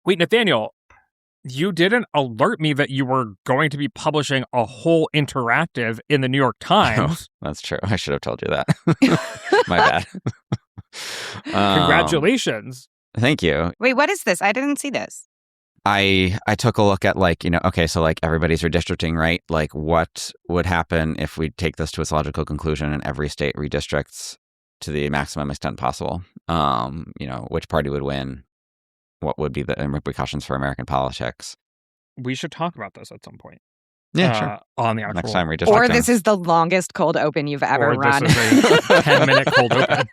Wait, Nathaniel, you didn't alert me that you were going to be publishing a whole interactive in the New York Times. Oh, that's true. I should have told you that. My bad. Congratulations. Thank you. Wait, what is this? I didn't see this. I took a look at okay, so everybody's redistricting, right? Like what would happen if we take this to its logical conclusion and every state redistricts to the maximum extent possible? Which party would win? What would be the repercussions for American politics? We should talk about this at some point. Yeah, sure. On the actual... Next time redistricting. Or this is the longest cold open you've ever run. This is a 10-minute cold open.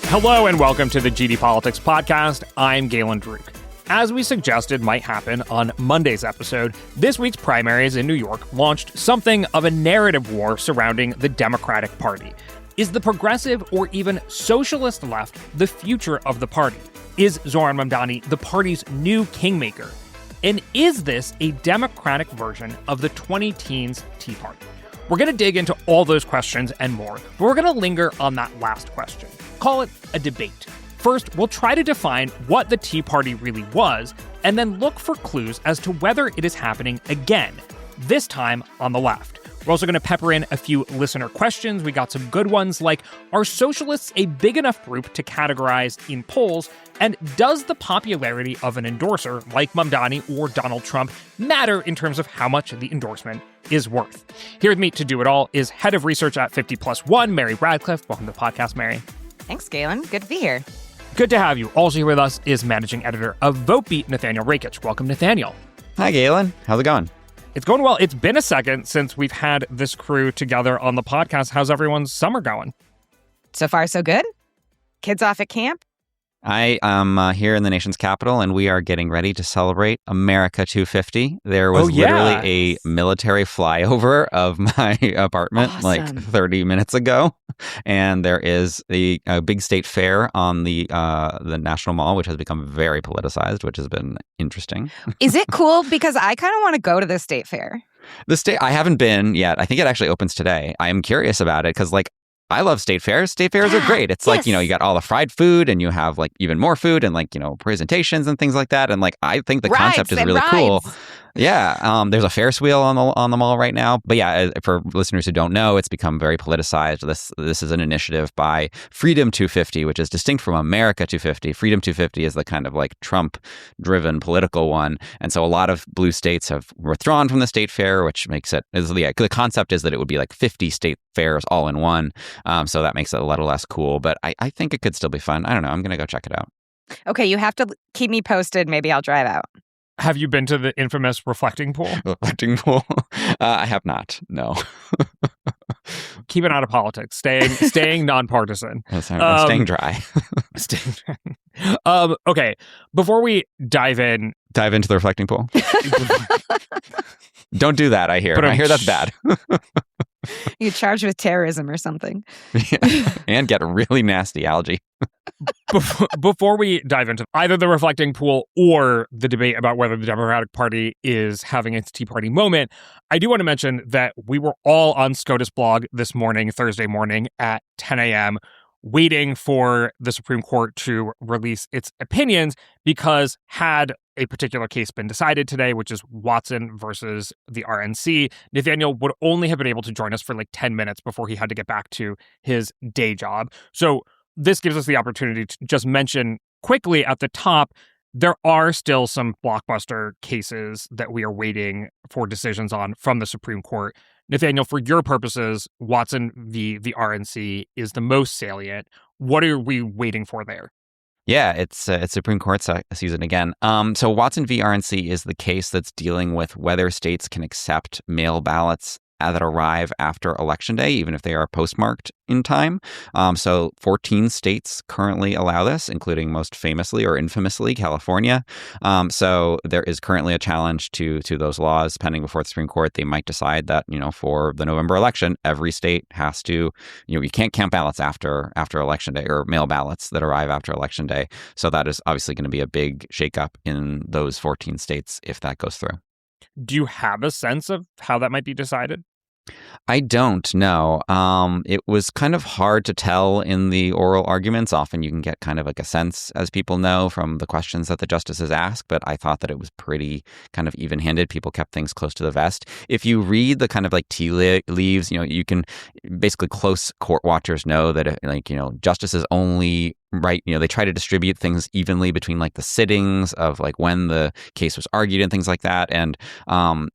Hello and welcome to the GD Politics Podcast. I'm Galen Druk. As we suggested might happen on Monday's episode, this week's primaries in New York launched something of a narrative war surrounding the Democratic Party. Is the progressive or even socialist left the future of the party? Is Zohran Mamdani the party's new kingmaker? And is this a democratic version of the 20-teens Tea Party? We're going to dig into all those questions and more, but we're going to linger on that last question. Call it a debate. First, we'll try to define what the Tea Party really was, and then look for clues as to whether it is happening again, this time on the left. We're also going to pepper in a few listener questions. We got some good ones like, are socialists a big enough group to categorize in polls? And does the popularity of an endorser like Mamdani or Donald Trump matter in terms of how much the endorsement is worth? Here with me to do it all is head of research at 50+1, Mary Radcliffe. Welcome to the podcast, Mary. Thanks, Galen. Good to be here. Good to have you. Also here with us is managing editor of Votebeat, Nathaniel Rakich. Welcome, Nathaniel. Hi, Galen. How's it going? It's going well. It's been a second since we've had this crew together on the podcast. How's everyone's summer going? So far, so good. Kids off at camp? I am here in the nation's capital, and we are getting ready to celebrate America 250. There was literally a military flyover of my apartment 30 minutes ago, and there is a big state fair on the National Mall, which has become very politicized, which has been interesting. Is it cool? Because I kind of want to go to the state fair. I haven't been yet. I think it actually opens today. I am curious about it because, I love state fairs. State fairs are great. It's yes. You got all the fried food and you have even more food and presentations and things like that. And I think the concept is really cool. Yeah. There's a Ferris wheel on the mall right now. But yeah, for listeners who don't know, it's become very politicized. This is an initiative by Freedom 250, which is distinct from America 250. Freedom 250 is the kind of Trump-driven political one. And so a lot of blue states have withdrawn from the state fair, which makes the concept is that it would be 50 state fairs all in one. So that makes it a little less cool. But I think it could still be fun. I don't know. I'm going to go check it out. Okay, you have to keep me posted. Maybe I'll drive out. Have you been to the infamous reflecting pool? Reflecting pool? I have not, no. Keeping out of politics, staying nonpartisan. Staying dry. Staying dry. Okay, before we dive into the reflecting pool? Don't do that, I hear. I hear that's bad. You charged with terrorism or something. Yeah. And get really nasty algae. Before we dive into either the reflecting pool or the debate about whether the Democratic Party is having its Tea Party moment, I do want to mention that we were all on SCOTUS blog this morning, Thursday morning at 10 a.m., waiting for the Supreme Court to release its opinions because had a particular case been decided today, which is Watson versus the RNC, Nathaniel would only have been able to join us for 10 minutes before he had to get back to his day job. So this gives us the opportunity to just mention quickly at the top, there are still some blockbuster cases that we are waiting for decisions on from the Supreme Court. Nathaniel, for your purposes, Watson v. the RNC is the most salient. What are we waiting for there? Yeah, it's Supreme Court season again. So Watson v. RNC is the case that's dealing with whether states can accept mail ballots that arrive after Election Day, even if they are postmarked in time. So 14 states currently allow this, including most famously or infamously California. So there is currently a challenge to those laws pending before the Supreme Court. They might decide that, for the November election, every state has to, you can't count ballots after Election Day or mail ballots that arrive after Election Day. So that is obviously going to be a big shakeup in those 14 states if that goes through. Do you have a sense of how that might be decided? I don't know. It was kind of hard to tell in the oral arguments. Often you can get kind of like a sense, as people know, from the questions that the justices ask. But I thought that it was pretty kind of even-handed. People kept things close to the vest. If you read the kind of like tea leaves, you can basically close court watchers know that justices only they try to distribute things evenly between like the sittings of like when the case was argued and things like that. And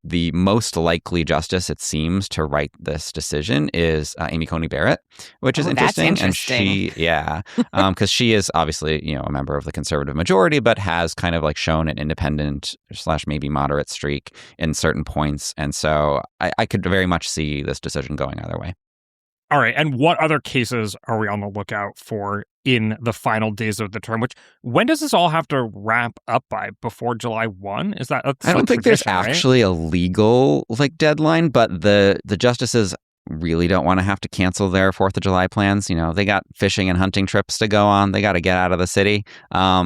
the most likely justice, it seems, to write this decision is Amy Coney Barrett, which is interesting. That's interesting. And because she is obviously, a member of the conservative majority, but has kind of like shown an independent / maybe moderate streak in certain points. And so I could very much see this decision going either way. All right. And what other cases are we on the lookout for in the final days of the term? When does this all have to wrap up by? Before July 1? Is that? I don't think there's actually a legal deadline, but the justices really don't want to have to cancel their 4th of July plans. They got fishing and hunting trips to go on. They got to get out of the city.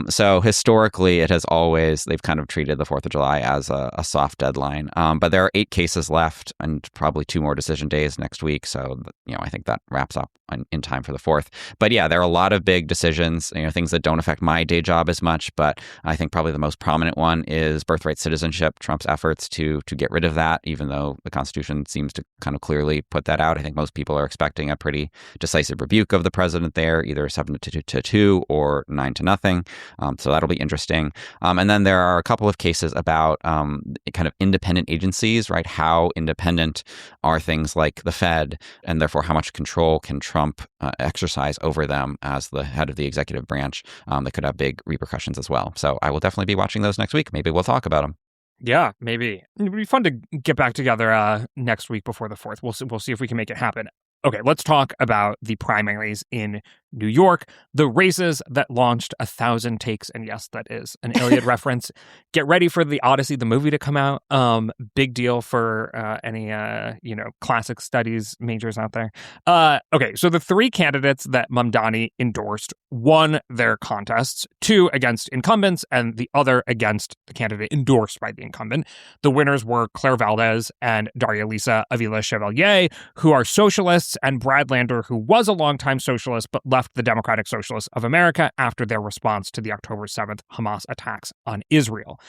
So historically, they've kind of treated the 4th of July as a soft deadline. But there are 8 cases left and probably 2 more decision days next week. So, I think that wraps up in time for the 4th. But yeah, there are a lot of big decisions, things that don't affect my day job as much. But I think probably the most prominent one is birthright citizenship, Trump's efforts to get rid of that, even though the Constitution seems to kind of clearly put that out. I think most people are expecting a pretty decisive rebuke of the president there, either 7-2 or 9-0. So that'll be interesting. And then there are a couple of cases about kind of independent agencies, right? How independent are things like the Fed, and therefore how much control can Trump exercise over them as the head of the executive branch? That could have big repercussions as well. So I will definitely be watching those next week. Maybe we'll talk about them. Yeah, maybe. It would be fun to get back together next week before the 4th. We'll see if we can make it happen. Okay, let's talk about the primaries in New York, the races that launched 1,000 takes. And yes, that is an Iliad reference. Get ready for the Odyssey, the movie, to come out. Big deal for any classic studies majors out there. Okay, so the 3 candidates that Mamdani endorsed won their contests, 2 against incumbents and the other against the candidate endorsed by the incumbent. The winners were Claire Valdez and Daria Lisa Avila Chevalier, who are socialists, and Brad Lander, who was a longtime socialist but left the Democratic Socialists of America after their response to the October 7th Hamas attacks on Israel.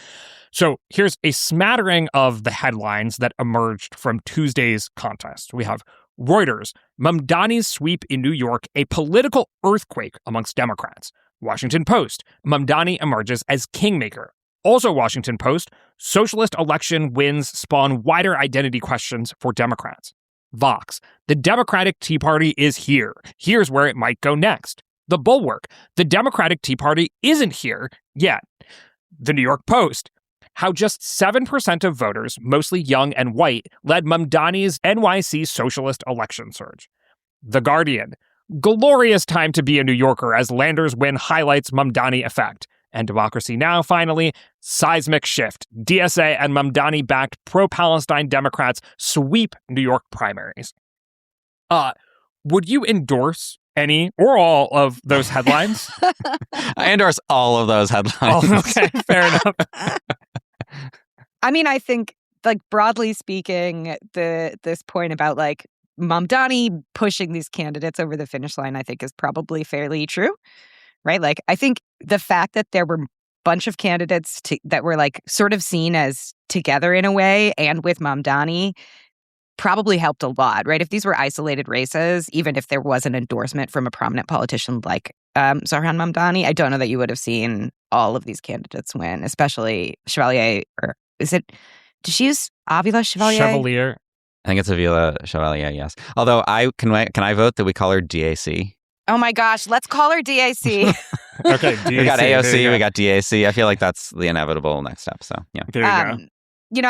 So here's a smattering of the headlines that emerged from Tuesday's contest. We have Reuters, Mamdani's sweep in New York, a political earthquake amongst Democrats. Washington Post, Mamdani emerges as kingmaker. Also Washington Post, socialist election wins spawn wider identity questions for Democrats. Vox, the Democratic Tea Party is here. Here's where it might go next. The Bulwark, the Democratic Tea Party isn't here yet. The New York Post, how just 7% of voters, mostly young and white, led Mamdani's NYC socialist election surge. The Guardian, glorious time to be a New Yorker as Lander's win highlights Mamdani effect. And Democracy Now! Finally, seismic shift. DSA and Mamdani-backed pro-Palestine Democrats sweep New York primaries. Would you endorse any or all of those headlines? I endorse all of those headlines. Oh, okay, fair enough. I mean, I think, broadly speaking, this point about, Mamdani pushing these candidates over the finish line, I think, is probably fairly true. Right? I think the fact that there were a bunch of candidates that were sort of seen as together in a way and with Mamdani probably helped a lot, right? If these were isolated races, even if there was an endorsement from a prominent politician like Zohran Mamdani, I don't know that you would have seen all of these candidates win, especially Chevalier, or did she use Avila Chevalier? Chevalier. I think it's Avila Chevalier, yes. Although can I vote that we call her DAC? Oh my gosh, let's call her DAC. Okay, DAC. We got AOC, we got DAC. I feel like that's the inevitable next step. So, yeah. There you go.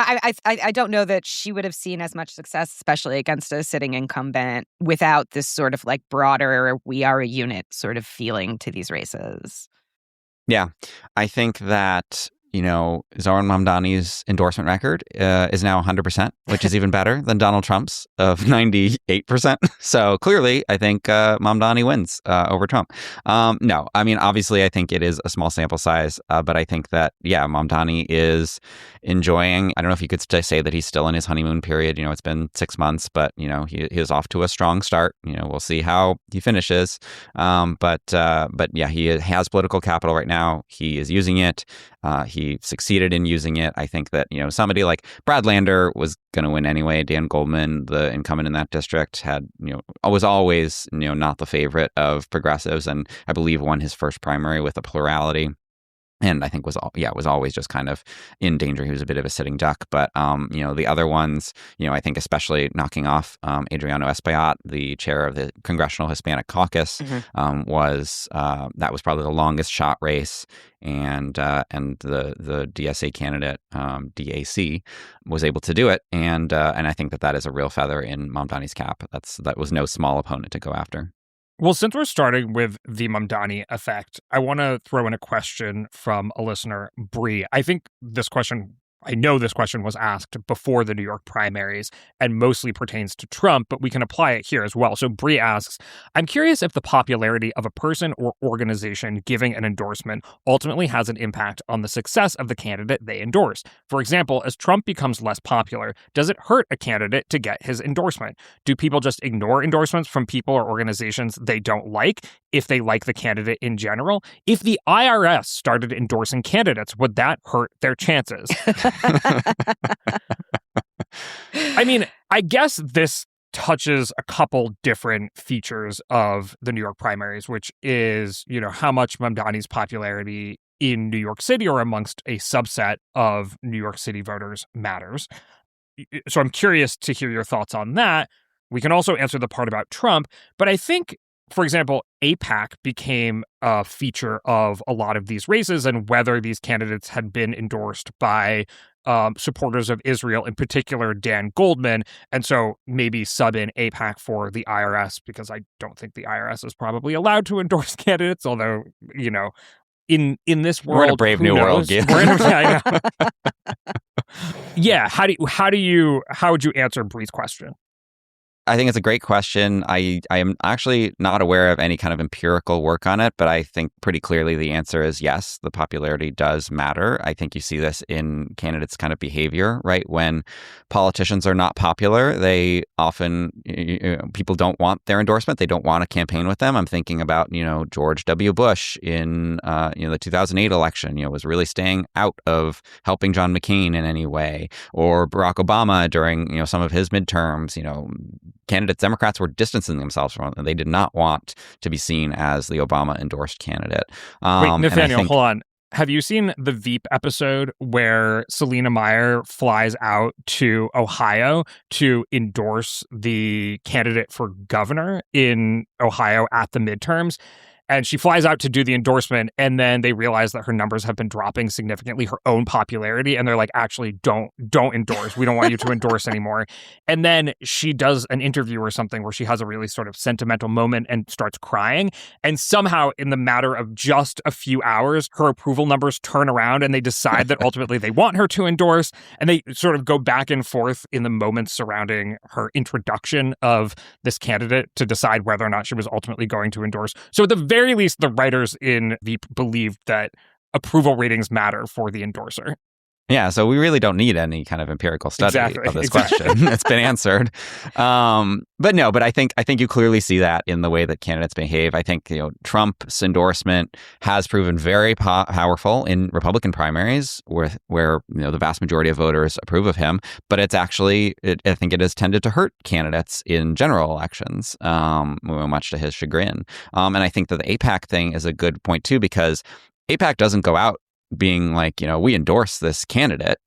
I don't know that she would have seen as much success, especially against a sitting incumbent, without this sort of broader, we are a unit sort of feeling to these races. Yeah, I think that Zoran Mamdani's endorsement record is now 100%, which is even better than Donald Trump's of 98%. So clearly, I think Mamdani wins over Trump. No, I mean, obviously, I think it is a small sample size, but I think that, Mamdani is enjoying, I don't know if you could say that he's still in his honeymoon period. It's been 6 months, but, he is off to a strong start. We'll see how he finishes. But yeah, he has political capital right now. He is using it. He succeeded in using it. I think that, somebody like Brad Lander was going to win anyway. Dan Goldman, the incumbent in that district, was always, not the favorite of progressives, and I believe won his first primary with a plurality. And I think was always just kind of in danger. He was a bit of a sitting duck. But, the other ones, I think especially knocking off Adriano Espaillat, the chair of the Congressional Hispanic Caucus, that was probably the longest shot race. And the DSA candidate, DAC, was able to do it. And I think that is a real feather in Mamdani's cap. That was no small opponent to go after. Well, since we're starting with the Mamdani effect, I want to throw in a question from a listener, Bree. I know this question was asked before the New York primaries and mostly pertains to Trump, but we can apply it here as well. So Bree asks, I'm curious if the popularity of a person or organization giving an endorsement ultimately has an impact on the success of the candidate they endorse. For example, as Trump becomes less popular, does it hurt a candidate to get his endorsement? Do people just ignore endorsements from people or organizations they don't like if they like the candidate in general? If the IRS started endorsing candidates, would that hurt their chances? I mean, I guess this touches a couple different features of the New York primaries, which is, how much Mamdani's popularity in New York City or amongst a subset of New York City voters matters. So I'm curious to hear your thoughts on that. We can also answer the part about Trump, but I think, for example, AIPAC became a feature of a lot of these races, and whether these candidates had been endorsed by supporters of Israel, in particular Dan Goldman, and so maybe sub in AIPAC for the IRS, because I don't think the IRS is probably allowed to endorse candidates, although, in this world, we're in a brave new world. I know. Yeah, how would you answer Bree's question? I think it's a great question. I am actually not aware of any kind of empirical work on it, but I think pretty clearly the answer is yes, the popularity does matter. I think you see this in candidates' kind of behavior, right? When politicians are not popular, they often, people don't want their endorsement. They don't want to campaign with them. I'm thinking about, George W. Bush in, the 2008 election, was really staying out of helping John McCain in any way, or Barack Obama during, some of his midterms, Democrats were distancing themselves from it. They did not want to be seen as the Obama-endorsed candidate. Wait, Nathaniel, hold on. Have you seen the Veep episode where Selena Meyer flies out to Ohio to endorse the candidate for governor in Ohio at the midterms? And she flies out to do the endorsement, and then they realize that her numbers have been dropping significantly, her own popularity, and they're like, actually, don't endorse. We don't want you to endorse anymore. And then she does an interview or something where she has a really sort of sentimental moment and starts crying. And somehow, in the matter of just a few hours, her approval numbers turn around, and they decide that ultimately they want her to endorse. And they sort of go back and forth in the moments surrounding her introduction of this candidate to decide whether or not she was ultimately going to endorse. So at the very least, the writers in Veep believed that approval ratings matter for the endorser. Yeah, so we really don't need any kind of empirical study of this question. It's been answered. But I think you clearly see that in the way that candidates behave. I think Trump's endorsement has proven very powerful in Republican primaries, where the vast majority of voters approve of him. But it's actually, I think it has tended to hurt candidates in general elections, much to his chagrin. And I think that the AIPAC thing is a good point too, because AIPAC doesn't go out being like, we endorse this candidate.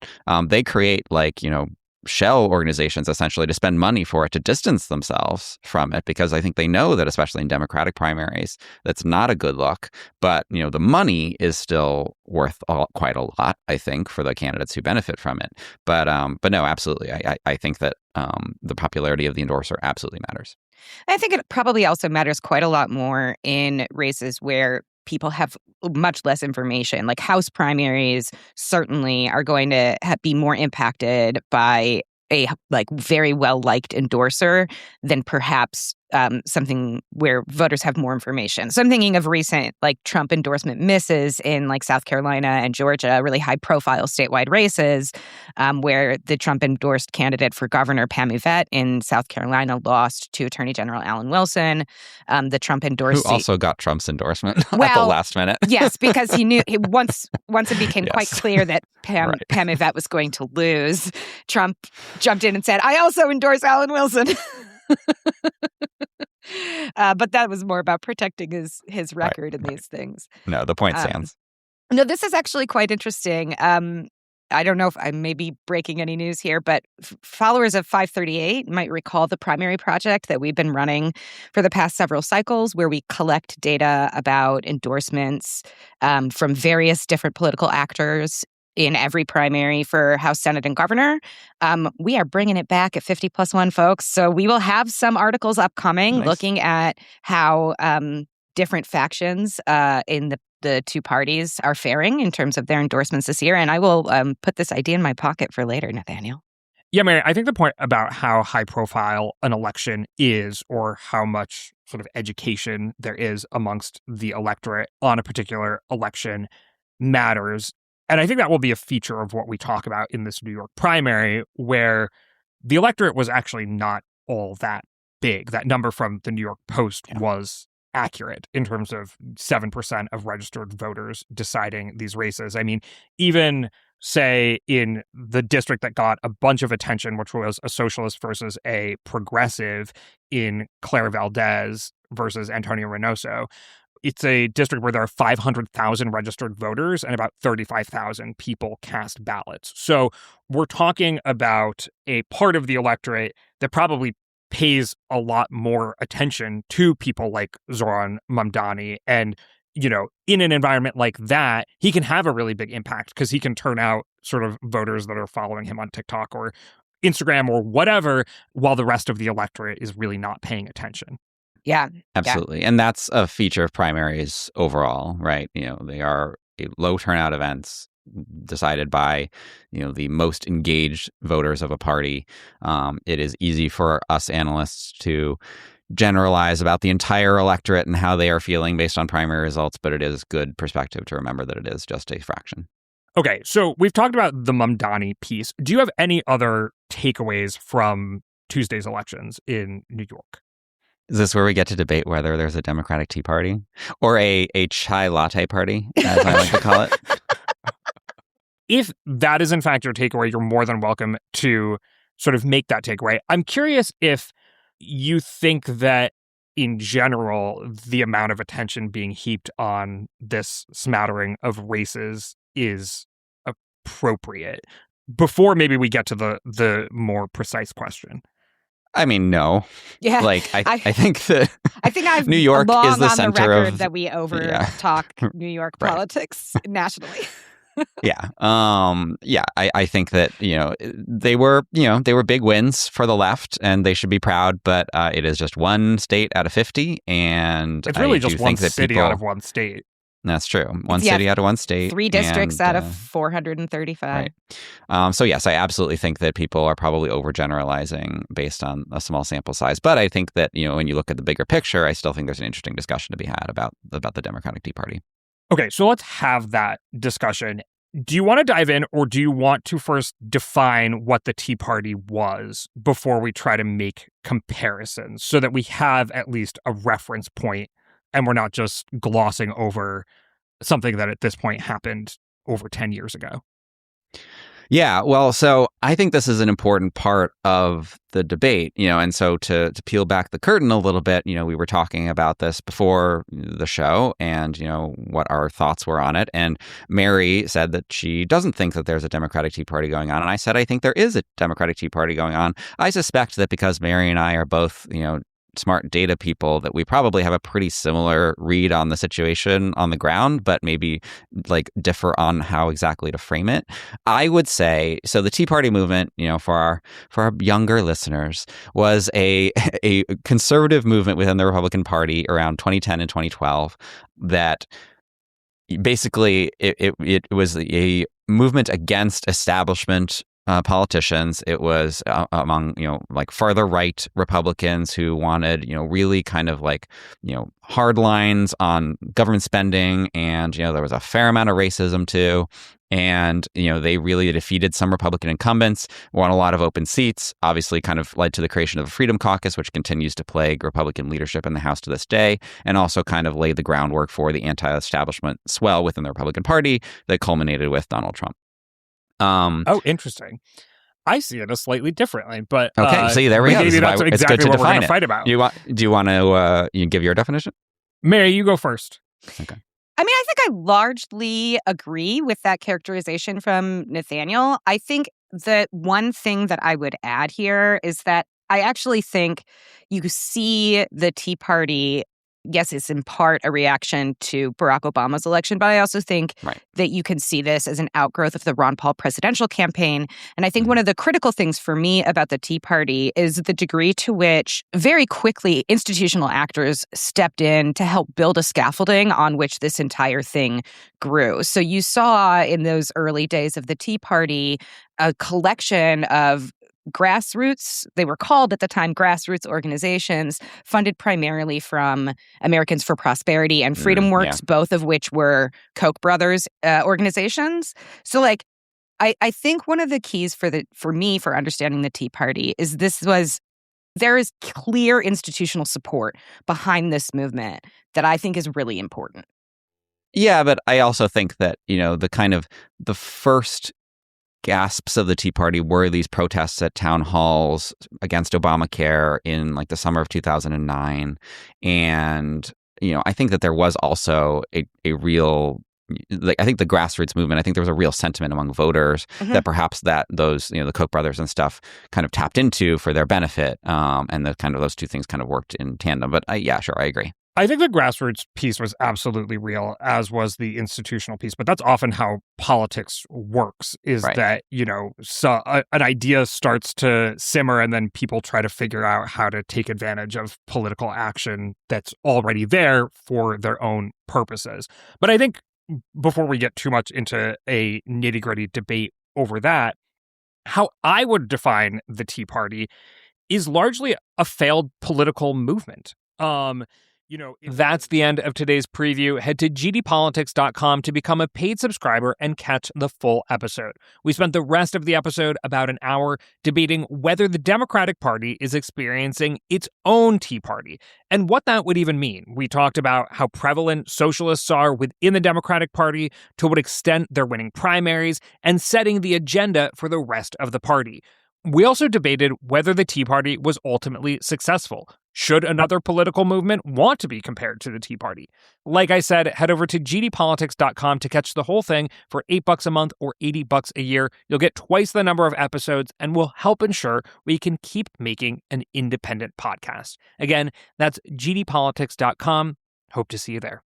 They create shell organizations essentially to spend money for it, to distance themselves from it, because I think they know that, especially in Democratic primaries, that's not a good look. But, the money is still worth quite a lot, I think, for the candidates who benefit from it. But no, absolutely. I think that the popularity of the endorser absolutely matters. I think it probably also matters quite a lot more in races where people have much less information. Like House primaries certainly are going to be more impacted by a like very well-liked endorser than perhaps something where voters have more information. So I'm thinking of recent like Trump endorsement misses in like South Carolina and Georgia, really high-profile statewide races, where the Trump endorsed candidate for governor, Pam Yvette, in South Carolina lost to Attorney General Alan Wilson. The Trump endorsed who also got Trump's endorsement at the Well, last minute. Yes, because he knew once it became quite Yes. clear that Pam Yvette was going to lose, Trump jumped in and said, "I also endorse Alan Wilson." But that was more about protecting his record in these things. No, the point stands. No, this is actually quite interesting. I don't know if I may be breaking any news here, but followers of 538 might recall the primary project that we've been running for the past several cycles, where we collect data about endorsements from various different political actors in every primary for House, Senate, and Governor. We are bringing it back at 50+1, folks. So we will have some articles upcoming looking at how different factions in the two parties are faring in terms of their endorsements this year. And I will put this idea in my pocket for later, Nathaniel. Yeah, Mary, I think the point about how high profile an election is, or how much sort of education there is amongst the electorate on a particular election, matters. And I think that will be a feature of what we talk about in this New York primary, where the electorate was actually not all that big. That number from the New York Post was accurate in terms of 7% of registered voters deciding these races. I mean, even say in the district that got a bunch of attention, which was a socialist versus a progressive in Claire Valdez versus Antonio Reynoso, it's a district where there are 500,000 registered voters and about 35,000 people cast ballots. So we're talking about a part of the electorate that probably pays a lot more attention to people like Zoran Mamdani. And, you know, in an environment like that, he can have a really big impact because he can turn out sort of voters that are following him on TikTok or Instagram or whatever, while the rest of the electorate is really not paying attention. Yeah. Absolutely. And that's a feature of primaries overall, right? You know, they are low turnout events decided by, you know, the most engaged voters of a party. It is easy for us analysts to generalize about the entire electorate and how they are feeling based on primary results, but it is good perspective to remember that it is just a fraction. Okay, so we've talked about the Mamdani piece. Do you have any other takeaways from Tuesday's elections in New York? Is this where we get to debate whether there's a Democratic Tea Party or a chai latte party, as I like to call it? If that is in fact your takeaway, you're more than welcome to sort of make that takeaway. I'm curious if you think that in general, the amount of attention being heaped on this smattering of races is appropriate, before maybe we get to the more precise question. I mean, no. Yeah. Like, I think that I've New York long is the on center the record of that we talk New York Right. politics nationally. Yeah. I think that, you know, they were big wins for the left and they should be proud, but it is just one state out of 50. And It's really I just do one think that city people, out of one state. That's true. One city out of one state. 3 districts and, out of 435. Right. So yes, I absolutely think that people are probably overgeneralizing based on a small sample size. But I think that, you know, when you look at the bigger picture, I still think there's an interesting discussion to be had about the Democratic Tea Party. Okay, so let's have that discussion. Do you want to dive in, or do you want to first define what the Tea Party was before we try to make comparisons so that we have at least a reference point and we're not just glossing over something that at this point happened over 10 years ago? Yeah, well, so I think this is an important part of the debate, you know, and so to peel back the curtain a little bit, you know, we were talking about this before the show and, you know, what our thoughts were on it. And Mary said that she doesn't think that there's a Democratic Tea Party going on. And I said, I think there is a Democratic Tea Party going on. I suspect that because Mary and I are both, you know, smart data people, that we probably have a pretty similar read on the situation on the ground, but maybe like differ on how exactly to frame it. I would say, so the Tea Party movement, you know, for our younger listeners, was a conservative movement within the Republican Party around 2010 and 2012 that basically it was a movement against establishment politicians. It was among, like farther right Republicans who wanted, really kind of like, hard lines on government spending. And, there was a fair amount of racism too. And, they really defeated some Republican incumbents, won a lot of open seats, obviously kind of led to the creation of the Freedom Caucus, which continues to plague Republican leadership in the House to this day, and also kind of laid the groundwork for the anti-establishment swell within the Republican Party that culminated with Donald Trump. Oh, interesting. I see it slightly differently, but okay. See, there we go. Maybe that's exactly what we're going to fight about. Do you want to you give your definition? Mary, you go first. Okay. I mean, I think I largely agree with that characterization from Nathaniel. I think the one thing that I would add here is that I actually think you see the Tea Party. Yes, it's in part a reaction to Barack Obama's election, but I also think that you can see this as an outgrowth of the Ron Paul presidential campaign. And I think one of the critical things for me about the Tea Party is the degree to which very quickly institutional actors stepped in to help build a scaffolding on which this entire thing grew. So you saw in those early days of the Tea Party a collection of grassroots, they were called at the time grassroots organizations, funded primarily from Americans for Prosperity and Freedom Works, both of which were Koch brothers organizations. So like, I think one of the keys for me for understanding the Tea Party is there is clear institutional support behind this movement that I think is really important. Yeah, but I also think that, the first gasps of the Tea Party were these protests at town halls against Obamacare in like the summer of 2009. And, I think that there was also a real, like, I think the grassroots movement, I think there was a real sentiment among voters that perhaps those, the Koch brothers and stuff kind of tapped into for their benefit. And those two things kind of worked in tandem. But yeah, sure, I agree. I think the grassroots piece was absolutely real, as was the institutional piece. But that's often how politics works, is that, so an idea starts to simmer and then people try to figure out how to take advantage of political action that's already there for their own purposes. But I think before we get too much into a nitty-gritty debate over that, how I would define the Tea Party is largely a failed political movement. That's the end of today's preview. Head to gdpolitics.com to become a paid subscriber and catch the full episode. We spent the rest of the episode, about an hour, debating whether the Democratic Party is experiencing its own Tea Party and what that would even mean. We talked about how prevalent socialists are within the Democratic Party, to what extent they're winning primaries, and setting the agenda for the rest of the party. We also debated whether the Tea Party was ultimately successful. Should another political movement want to be compared to the Tea Party? Like I said, head over to gdpolitics.com to catch the whole thing for $8 a month or $80 a year. You'll get twice the number of episodes and will help ensure we can keep making an independent podcast. Again, that's gdpolitics.com. Hope to see you there.